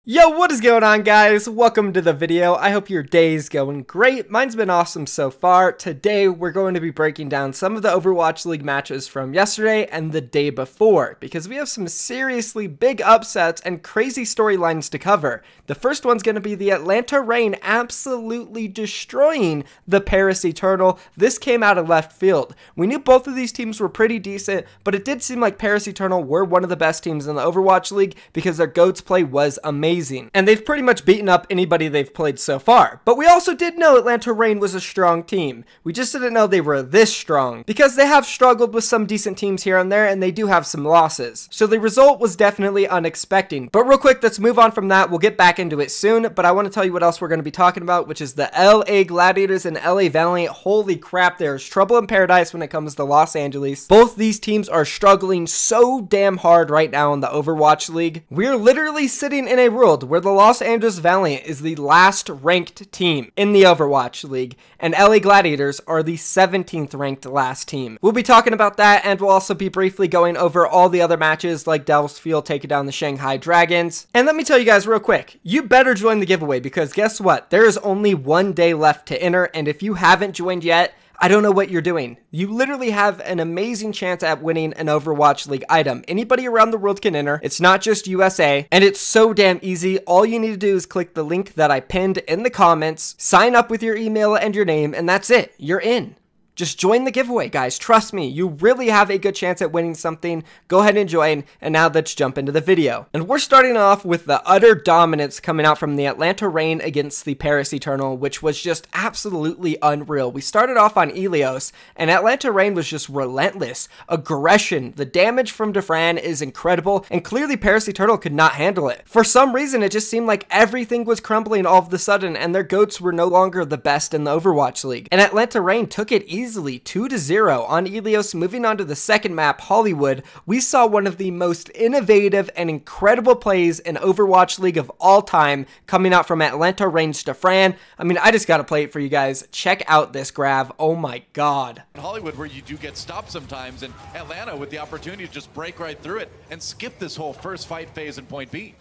Yo, what is going on, guys? Welcome to the video. I hope your day's going great. Mine's been awesome so far. Today, we're going to be breaking down some of the Overwatch League matches from yesterday and the day before, because we have some seriously big upsets and crazy storylines to cover. The first one's going to be the Atlanta Reign absolutely destroying the Paris Eternal. This came out of left field. We knew both of these teams were pretty decent, but it did seem like Paris Eternal were one of the best teams in the Overwatch League because their GOATS play was amazing. And they've pretty much beaten up anybody they've played so far. But we also did know Atlanta Reign was a strong team. We just didn't know they were this strong, because they have struggled with some decent teams here and there, and they do have some losses. So the result was definitely unexpected. But real quick, let's move on from that. We'll get back into it soon, but I want to tell you what else we're going to be talking about, which is the LA Gladiators and LA Valiant. Holy crap, there's trouble in paradise when it comes to Los Angeles. Both these teams are struggling so damn hard right now in the Overwatch League. We're literally sitting in a world where the Los Angeles Valiant is the last ranked team in the Overwatch League, and LA Gladiators are the 17th ranked last team. We'll be talking about that, and we'll also be briefly going over all the other matches, like Devil's Field taking down the Shanghai Dragons. And let me tell you guys real quick, you better join the giveaway, because guess what? There is only one day left to enter, and if you haven't joined yet, I don't know what you're doing. You literally have an amazing chance at winning an Overwatch League item. Anybody around the world can enter. It's not just USA, and it's so damn easy. All you need to do is click the link that I pinned in the comments, sign up with your email and your name, and that's it. You're in. Just join the giveaway, guys. Trust me, you really have a good chance at winning something. Go ahead and join, and now let's jump into the video. And we're starting off with the utter dominance coming out from the Atlanta Reign against the Paris Eternal, which was just absolutely unreal. We started off on Ilios, and Atlanta Reign was just relentless. Aggression, the damage from Dafrans is incredible, and clearly Paris Eternal could not handle it. For some reason, it just seemed like everything was crumbling all of a sudden, and their GOATs were no longer the best in the Overwatch League. And Atlanta Reign took it easily. 2-0 on Ilios. Moving on to the second map, Hollywood, we saw one of the most innovative and incredible plays in Overwatch League of all time coming out from Atlanta Reign's Dafrans. I mean, I just gotta play it for you guys. Check out this grab. Oh my god. Hollywood, where you do get stopped sometimes, and Atlanta with the opportunity to just break right through it and skip this whole first fight phase in point B.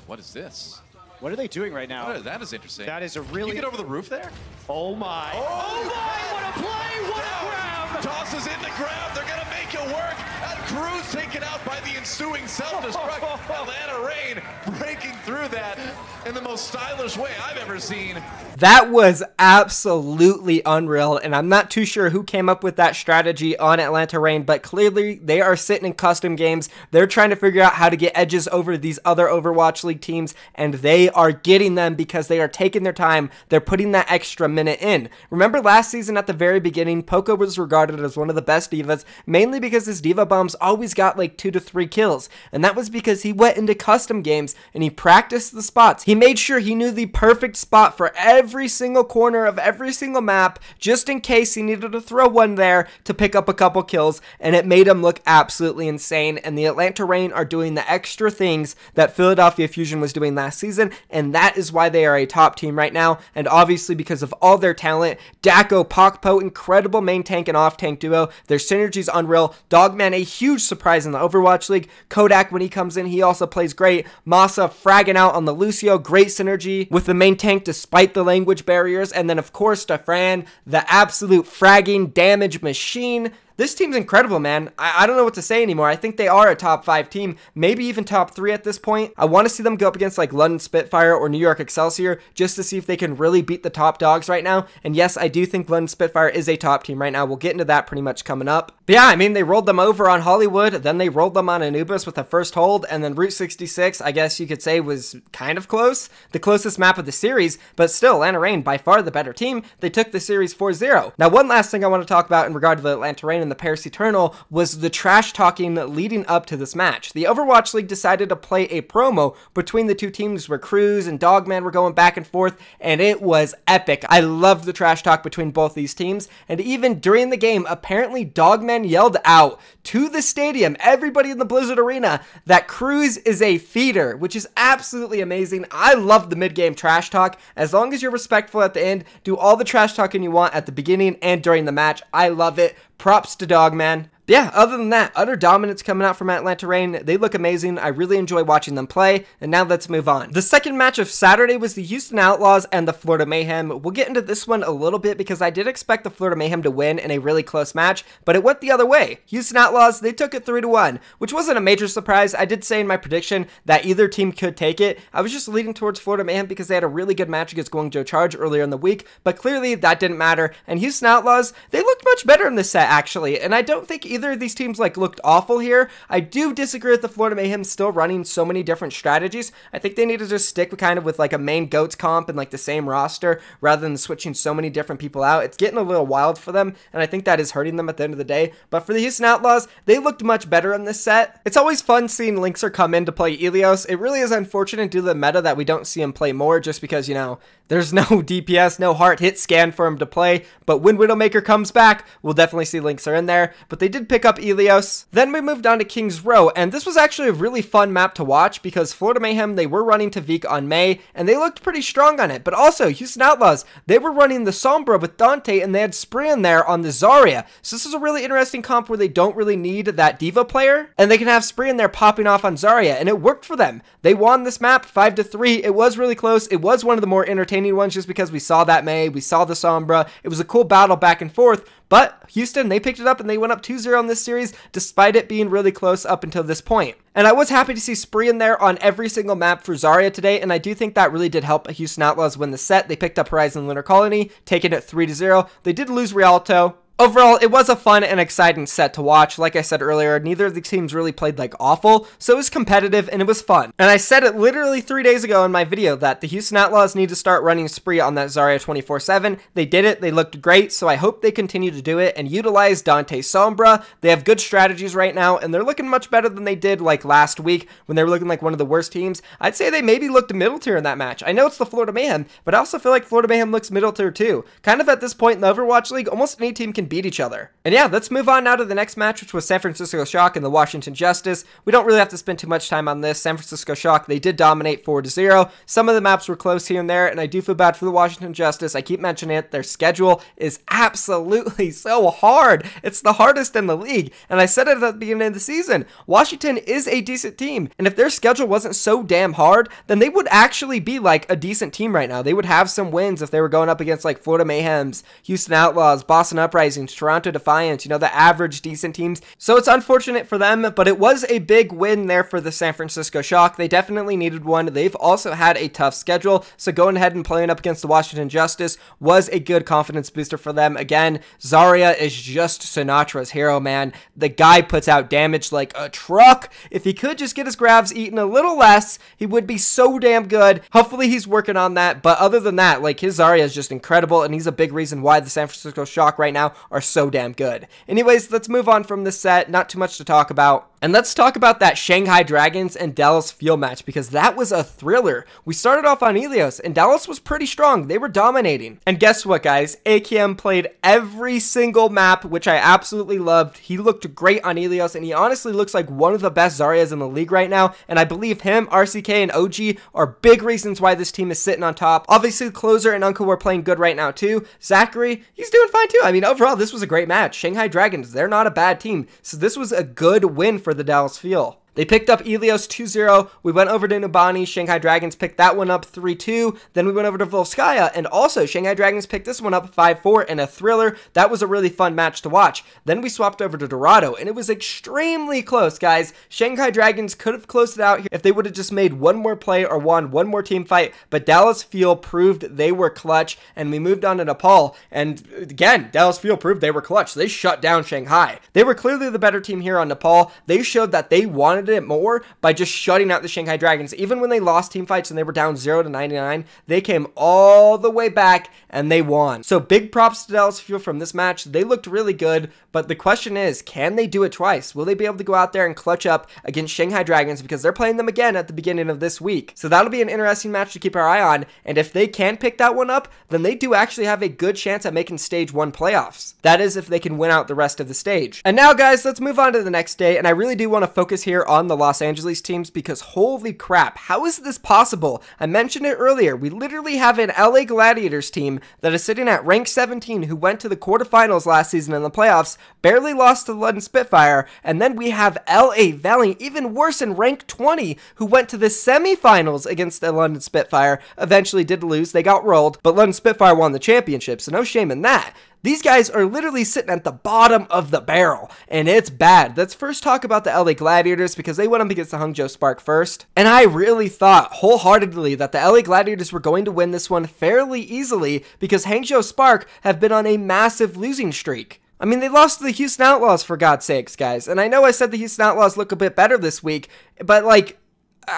What is this? What are they doing right now? That is interesting. That is a really... You get over the roof there? Oh my. Oh my, what a play, what a grab! Tosses in the grab, they're gonna make it work, and Cruz taken out by the ensuing self-destruct. Atlanta Reign breaking through that in the most stylish way I've ever seen. That was absolutely unreal, and I'm not too sure who came up with that strategy on Atlanta Reign, but clearly they are sitting in custom games. They're trying to figure out how to get edges over these other Overwatch League teams, and they are getting them because they are taking their time. They're putting that extra minute in. Remember last season at the very beginning, Poco was regarded as one of the best divas, mainly because his diva bombs always got like 2 to 3 kills, and that was because he went into custom games and he practiced the spots. He made sure he knew the perfect spot for every single corner of every single map, just in case he needed to throw one there to pick up a couple kills, and it made him look absolutely insane. And the Atlanta Reign are doing the extra things that Philadelphia Fusion was doing last season, and that is why they are a top team right now. And obviously because of all their talent, Daco, Pokpo, incredible main tank and off tank duo. Their synergy's unreal. Dogman, a huge surprise in the Overwatch League. Kodak, when he comes in, he also plays great. Masa fragging out on the Lucio, great synergy with the main tank despite the language barriers. And then of course Dafrans, the absolute fragging damage machine. This team's incredible, man. I don't know what to say anymore. I think they are a top 5 team, maybe even top 3 at this point. I want to see them go up against like London Spitfire or New York Excelsior just to see if they can really beat the top dogs right now. And yes, I do think London Spitfire is a top team right now. We'll get into that pretty much coming up. But yeah, I mean, they rolled them over on Hollywood, then they rolled them on Anubis with the first hold, and then Route 66, I guess you could say, was kind of close. The closest map of the series, but still, Atlanta Reign, by far the better team. They took the series 4-0. Now, one last thing I want to talk about in regard to the Atlanta Reign and the Paris Eternal was the trash talking leading up to this match. The Overwatch League decided to play a promo between the two teams where Cruz and Dogman were going back and forth, and it was epic. I loved the trash talk between both these teams, and even during the game, apparently Dogman yelled out to the stadium, everybody in the Blizzard Arena, that Cruz is a feeder, which is absolutely amazing. I love the mid-game trash talk. As long as you're respectful at the end, do all the trash talking you want at the beginning and during the match. I love it. Props to Dogman. But yeah, other than that, utter dominance coming out from Atlanta Reign. They look amazing. I really enjoy watching them play. And now let's move on. The second match of Saturday was the Houston Outlaws and the Florida Mayhem. We'll get into this one a little bit because I did expect the Florida Mayhem to win in a really close match, but it went the other way. Houston Outlaws, they took it 3-1, which wasn't a major surprise. I did say in my prediction that either team could take it. I was just leading towards Florida Mayhem because they had a really good match against Guangzhou Charge earlier in the week, but clearly that didn't matter. And Houston Outlaws, they looked much better in this set actually, and I don't think either of these teams like looked awful here. I do disagree with the Florida Mayhem still running so many different strategies. I think they need to just stick with kind of with like a main GOATs comp and like the same roster rather than switching so many different people out. It's getting a little wild for them, and I think that is hurting them at the end of the day. But for the Houston Outlaws, they looked much better in this set. It's always fun seeing Linkser come in to play Ilios. It really is unfortunate due to the meta that we don't see him play more just because, you know, there's no DPS, no heart hit scan for him to play, but when Widowmaker comes back, we'll definitely see Linkser in there. But they did pick up Ilios. Then we moved on to Kings Row, and this was actually a really fun map to watch because Florida Mayhem, they were running Tavik on May, and they looked pretty strong on it. But also, Houston Outlaws, they were running the Sombra with Dante, and they had Spree in there on the Zarya. So this is a really interesting comp where they don't really need that Diva player, and they can have Spree in there popping off on Zarya, and it worked for them. They won this map 5-3. It was really close. It was one of the more entertaining ones just because we saw that May, we saw the Sombra. It was a cool battle back and forth, but Houston, they picked it up and they went up 2-0 in this series despite it being really close up until this point. And I was happy to see Spree in there on every single map for Zarya today, and I do think that really did help Houston Outlaws win the set. They picked up Horizon Lunar Colony, taking it 3-0. They did lose Rialto. Overall, it was a fun and exciting set to watch. Like I said earlier, neither of the teams really played like awful, so it was competitive and it was fun. And I said it literally 3 days ago in my video that the Houston Outlaws need to start running Spree on that Zarya 24/7. They did it, they looked great, so I hope they continue to do it and utilize Dante Sombra. They have good strategies right now, and they're looking much better than they did like last week when they were looking like one of the worst teams. I'd say they maybe looked middle tier in that match. I know it's the Florida Mayhem, but I also feel like Florida Mayhem looks middle tier too. Kind of at this point in the Overwatch League, almost any team can beat each other. And yeah, let's move on now to the next match, which was San Francisco Shock and the Washington Justice. We don't really have to spend too much time on this. San Francisco Shock, they did dominate 4-0. Some of the maps were close here and there, and I do feel bad for the Washington Justice. I keep mentioning it. Their schedule is absolutely so hard. It's the hardest in the league, and I said it at the beginning of the season. Washington is a decent team, and if their schedule wasn't so damn hard, then they would actually be like a decent team right now. They would have some wins if they were going up against like Florida Mayhems, Houston Outlaws, Boston Uprisings, Toronto Defiance, you know, the average decent teams. So it's unfortunate for them, but it was a big win there for the San Francisco Shock. They definitely needed one. They've also had a tough schedule, so going ahead and playing up against the Washington Justice was a good confidence booster for them. Again, Zarya is just Sinatra's hero, man. The guy puts out damage like a truck. If he could just get his grabs eaten a little less, he would be so damn good. Hopefully he's working on that, but other than that, like, his Zarya is just incredible, and he's a big reason why the San Francisco Shock right now are so damn good. Anyways, let's move on from this set. Not too much to talk about. And let's talk about that Shanghai Dragons and Dallas Fuel match, because that was a thriller. We started off on Ilios, and Dallas was pretty strong. They were dominating. And guess what, guys? AKM played every single map, which I absolutely loved. He looked great on Ilios, and he honestly looks like one of the best Zaryas in the league right now. And I believe him, RCK, and OG are big reasons why this team is sitting on top. Obviously, Closer and Uncle were playing good right now, too. Zachary, he's doing fine, too. I mean, overall, this was a great match. Shanghai Dragons, they're not a bad team. So this was a good win for the Dallas Fuel. They picked up Ilios 2-0. We went over to Nubani. Shanghai Dragons picked that one up 3-2. Then we went over to Volskaya, and also Shanghai Dragons picked this one up 5-4 in a thriller. That was a really fun match to watch. Then we swapped over to Dorado, and it was extremely close, guys. Shanghai Dragons could have closed it out here if they would have just made one more play or won one more team fight, but Dallas Fuel proved they were clutch, and we moved on to Nepal. And again, Dallas Fuel proved they were clutch. They shut down Shanghai. They were clearly the better team here on Nepal. They showed that they wanted it more by just shutting out the Shanghai Dragons. Even when they lost team fights and they were down 0-99, they came all the way back and they won. So big props to Dallas Fuel from this match. They looked really good, but the question is, can they do it twice? Will they be able to go out there and clutch up against Shanghai Dragons, because they're playing them again at the beginning of this week? So that'll be an interesting match to keep our eye on, and if they can pick that one up, then they do actually have a good chance at making stage 1 playoffs. That is if they can win out the rest of the stage. And now, guys, let's move on to the next day, and I really do want to focus here on the Los Angeles teams because holy crap, how is this possible? I mentioned it earlier. We literally have an LA Gladiators team that is sitting at rank 17 who went to the quarterfinals last season in the playoffs, barely lost to the London Spitfire, and then we have LA Valiant, even worse, in rank 20, who went to the semifinals against the London Spitfire, eventually did lose, they got rolled, but London Spitfire won the championship, so no shame in that. These guys are literally sitting at the bottom of the barrel, and it's bad. Let's first talk about the LA Gladiators because they went up against the Hangzhou Spark first, and I really thought wholeheartedly that the LA Gladiators were going to win this one fairly easily because Hangzhou Spark have been on a massive losing streak. I mean, they lost to the Houston Outlaws, for God's sakes, guys, and I know I said the Houston Outlaws look a bit better this week, but like,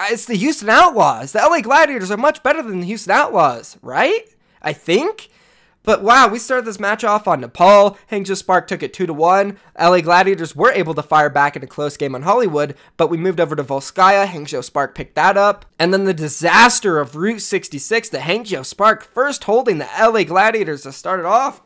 it's the Houston Outlaws. The LA Gladiators are much better than the Houston Outlaws, right? I think? But wow, we started this match off on Nepal. Hangzhou Spark took it 2-1. LA Gladiators were able to fire back in a close game on Hollywood, but we moved over to Volskaya. Hangzhou Spark picked that up. And then the disaster of Route 66, the Hangzhou Spark first holding the LA Gladiators to start it off.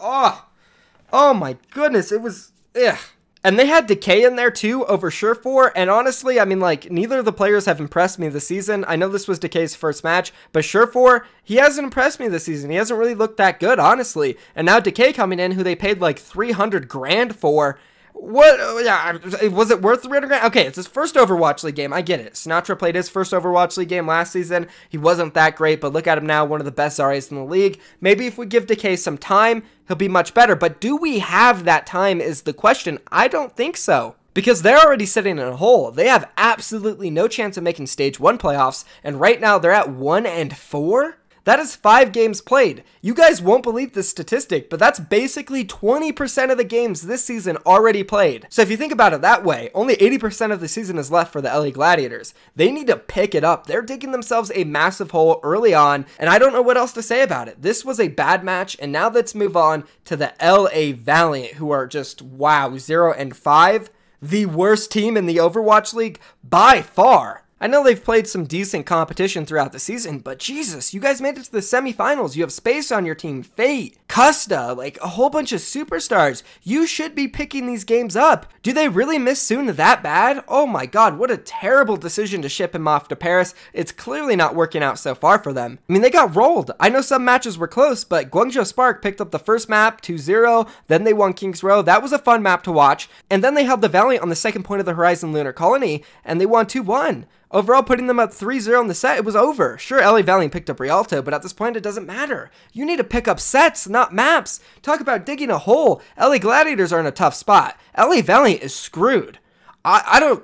Oh my goodness, it was, ugh. And they had Decay in there too over Surefour, and honestly, I mean, like, neither of the players have impressed me this season. I know this was Decay's first match, but Surefour, he hasn't impressed me this season. He hasn't really looked that good, honestly. And now Decay coming in, who they paid like 300 grand for. What? Yeah, was it worth 300 grand? Okay, it's his first Overwatch League game. I get it. Sinatra played his first Overwatch League game last season. He wasn't that great, but look at him now, one of the best Zaryas in the league. Maybe if we give Decay some time, he'll be much better. But do we have that time is the question. I don't think so. Because they're already sitting in a hole. They have absolutely no chance of making Stage 1 playoffs, and right now they're at 1-4? That is 5 games played. You guys won't believe this statistic, but that's basically 20% of the games this season already played. So if you think about it that way, only 80% of the season is left for the LA Gladiators. They need to pick it up. They're digging themselves a massive hole early on, and I don't know what else to say about it. This was a bad match, and now let's move on to the LA Valiant, who are just, wow, 0-5. The worst team in the Overwatch League by far. I know they've played some decent competition throughout the season, but Jesus, you guys made it to the semifinals. You have Space on your team, Fate, Custa, like a whole bunch of superstars. You should be picking these games up. Do they really miss Soon that bad? Oh my god, what a terrible decision to ship him off to Paris. It's clearly not working out so far for them. I mean, they got rolled. I know some matches were close, but Guangzhou Spark picked up the first map, 2-0, then they won King's Row. That was a fun map to watch. And then they held the Valiant on the second point of the Horizon Lunar Colony, and they won 2-1. Overall, putting them up 3-0 in the set, it was over. Sure, LA Valiant picked up Rialto, but at this point, it doesn't matter. You need to pick up sets, not maps. Talk about digging a hole. LA Gladiators are in a tough spot. LA Valiant is screwed.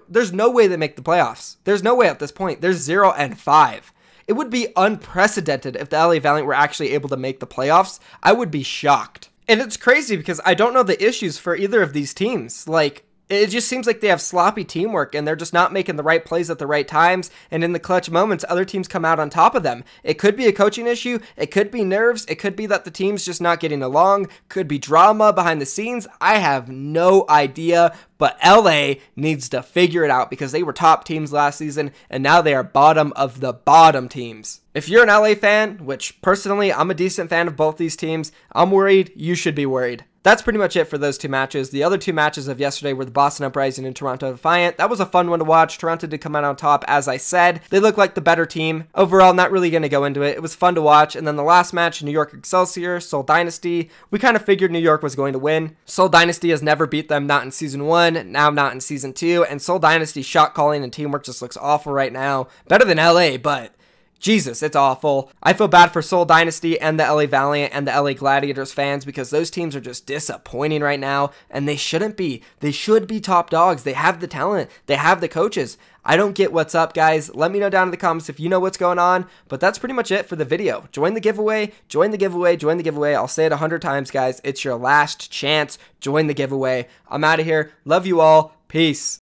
There's no way they make the playoffs. There's no way at this point. They're 0-5. It would be unprecedented if the LA Valiant were actually able to make the playoffs. I would be shocked. And it's crazy because I don't know the issues for either of these teams. Like, it just seems like they have sloppy teamwork and they're just not making the right plays at the right times, and in the clutch moments, other teams come out on top of them. It could be a coaching issue, it could be nerves, it could be that the team's just not getting along, could be drama behind the scenes. I have no idea, but LA needs to figure it out because they were top teams last season and now they are bottom of the bottom teams. If you're an LA fan, which personally I'm a decent fan of both these teams, I'm worried, you should be worried. That's pretty much it for those two matches. The other two matches of yesterday were the Boston Uprising and Toronto Defiant. That was a fun one to watch. Toronto did come out on top, as I said. They look like the better team. Overall, not really going to go into it. It was fun to watch. And then the last match, New York Excelsior, Seoul Dynasty. We kind of figured New York was going to win. Seoul Dynasty has never beat them, not in Season 1, now not in Season 2. And Seoul Dynasty shot calling and teamwork just looks awful right now. Better than LA, but Jesus, it's awful. I feel bad for Seoul Dynasty and the LA Valiant and the LA Gladiators fans because those teams are just disappointing right now, and they shouldn't be. They should be top dogs. They have the talent. They have the coaches. I don't get what's up, guys. Let me know down in the comments if you know what's going on, but that's pretty much it for the video. Join the giveaway, join the giveaway, join the giveaway. I'll say it 100 times, guys. It's your last chance. Join the giveaway. I'm out of here. Love you all. Peace.